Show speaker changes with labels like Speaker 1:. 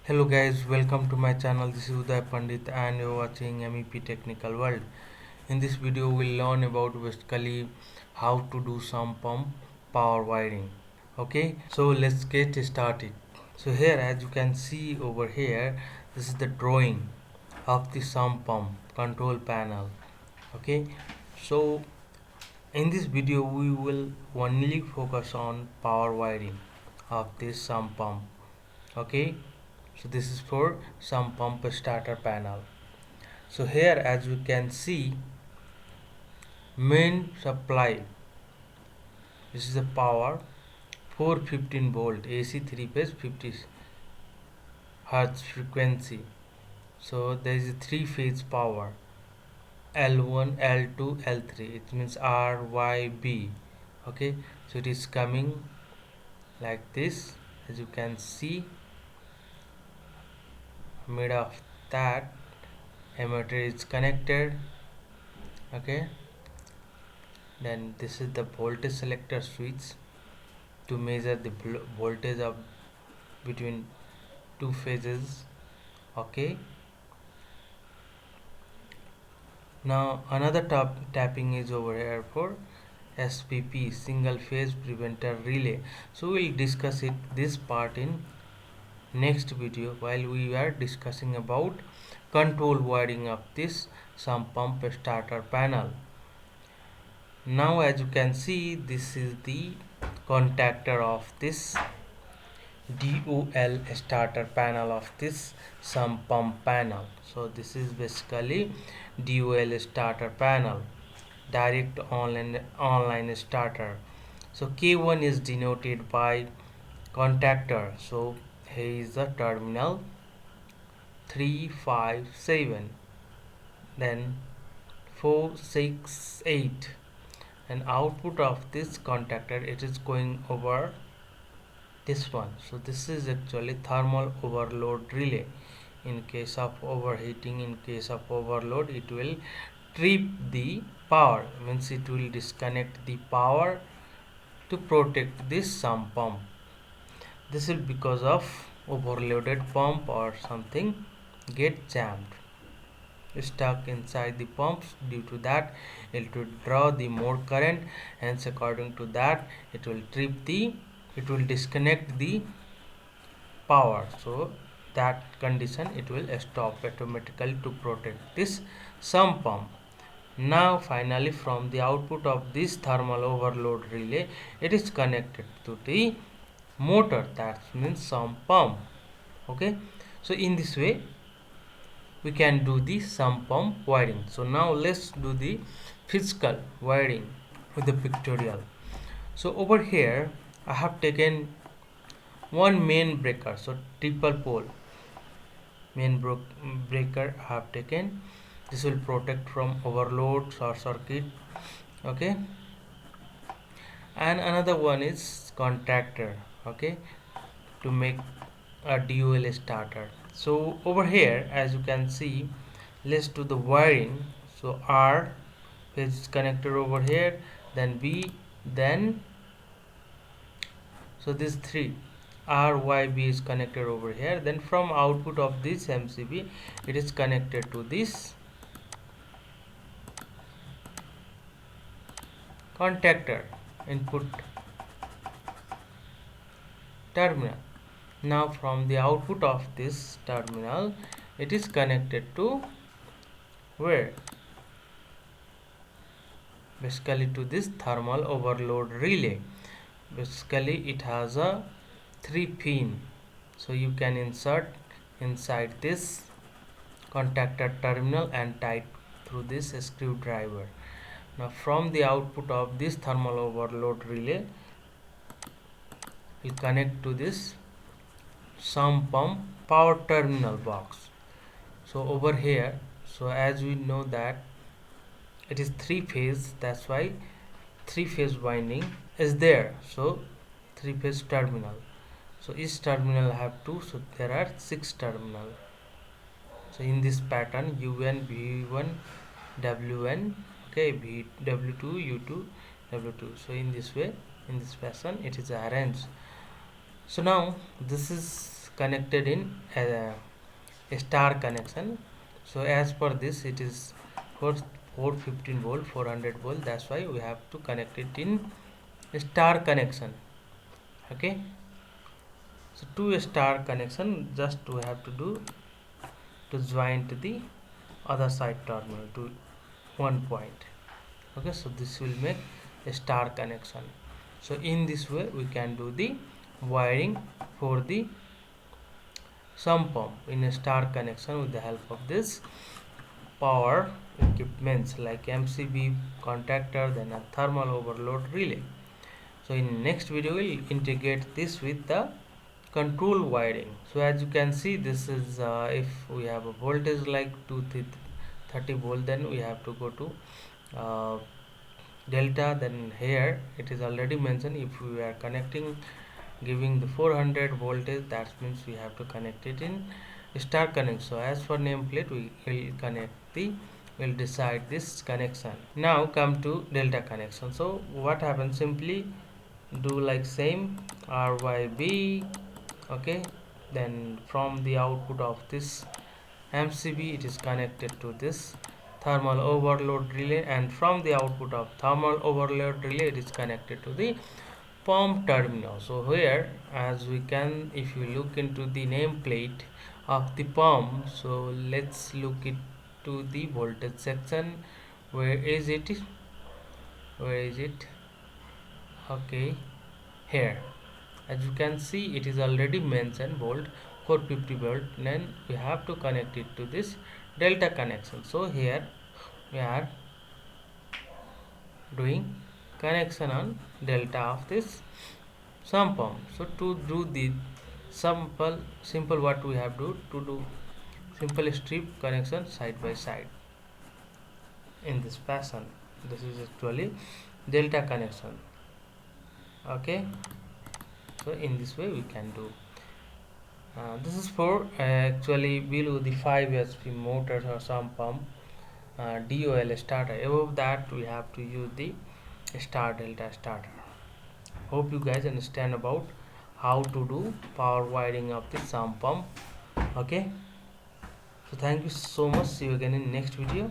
Speaker 1: Hello guys, welcome to my channel. This is Uday Pandit and you're watching MEP Technical World. In this video we'll learn about basically how to do some pump power wiring. Okay, so let's get started. So here as you can see over here, this is the drawing of the sump pump control panel. Okay, so in this video we will only focus on power wiring of this sump pump. Okay, so this is for some pump starter panel. So here as you can see, main supply, this is the power 415 volt AC 3 phase 50 hertz frequency. So there is a 3 phase power L1 L2 L3, it means RYB. Okay, so it is coming like this. As you can see, mid of that emitter is connected. Okay, then this is the voltage selector switch to measure the voltage of between two phases. Okay, now another tapping is over here for SPP, single phase preventer relay. So we'll discuss this part in next video while we are discussing about control wiring of this sump pump starter panel. Now as you can see, this is the contactor of this DOL starter panel of this sump pump panel. So this is basically DOL starter panel, direct online starter. So K1 is denoted by contactor. So here is the terminal 357, then 468, and output of this contactor, it is going over this one. So this is actually thermal overload relay. In case of overheating, in case of overload, it will trip the power, means it will disconnect the power to protect this sump pump. This is because of overloaded pump or something get jammed, stuck inside the pumps. Due to that, it will draw the more current, hence according to that it will disconnect the power. So that condition it will stop automatically to protect this sump pump. Now finally, from the output of this thermal overload relay, it is connected to the motor, that means sump pump. Okay, so in this way we can do the sump pump wiring. So now let's do the physical wiring with the pictorial. So over here I have taken one main breaker, so triple pole main breaker I have taken. This will protect from overload, short circuit. Okay, and another one is contactor. Okay, to make a DOL starter. So over here as you can see, let's do the wiring. So R is connected over here, then B, then so this 3 RYB is connected over here. Then from output of this MCB, it is connected to this contactor input terminal. Now from the output of this terminal, it is connected to where? Basically to this thermal overload relay. Basically it has a 3 pin, so you can insert inside this contactor terminal and tight through this screwdriver. Now from the output of this thermal overload relay, will connect to this sump pump power terminal box. So over here, so as we know that it is 3 phase, that's why 3 phase winding is there. So 3 phase terminal, so each terminal have 2, so there are 6 terminal. So in this pattern, UN, V1, W1, okay, W2, U2, W2. So in this way, in this fashion it is arranged. So now this is connected in a star connection. So as per this, it is for 415 volt, 400 volt. That's why we have to connect it in a star connection. Okay, so to a star connection, just we have to do to join to the other side terminal to one point. Okay, so this will make a star connection. So in this way we can do the wiring for the sump pump in a star connection with the help of this power equipments like MCB contactor, then a thermal overload relay. So in next video we'll integrate this with the control wiring. So as you can see, this is if we have a voltage like 230 volt, then we have to go to uh, delta. Then here it is already mentioned, if we are connecting giving the 400 voltage, that means we have to connect it in star connection. So as for nameplate, we will connect the will decide this connection. Now come to delta connection. So what happens, simply do like same RYB. Okay, then from the output of this MCB, it is connected to this thermal overload relay, and from the output of thermal overload relay, it is connected to the pump terminal. So here, as we can, if you look into the nameplate of the pump, so let's look into the voltage section. Where is it? Where is it? Okay, here. As you can see, it is already mentioned volt 450 volt. Then we have to connect it to this delta connection. So here we are doing connection on delta of this sump pump. So to do the simple what we have to do simple strip connection side by side in this fashion. This is actually delta connection. Okay, so in this way we can do. This is for actually below the 5 HP motors or sump pump DOL starter. Above that we have to use the star delta starter. Hope you guys understand about how to do power wiring of the sump pump. Okay, so thank you so much. See you again in next video.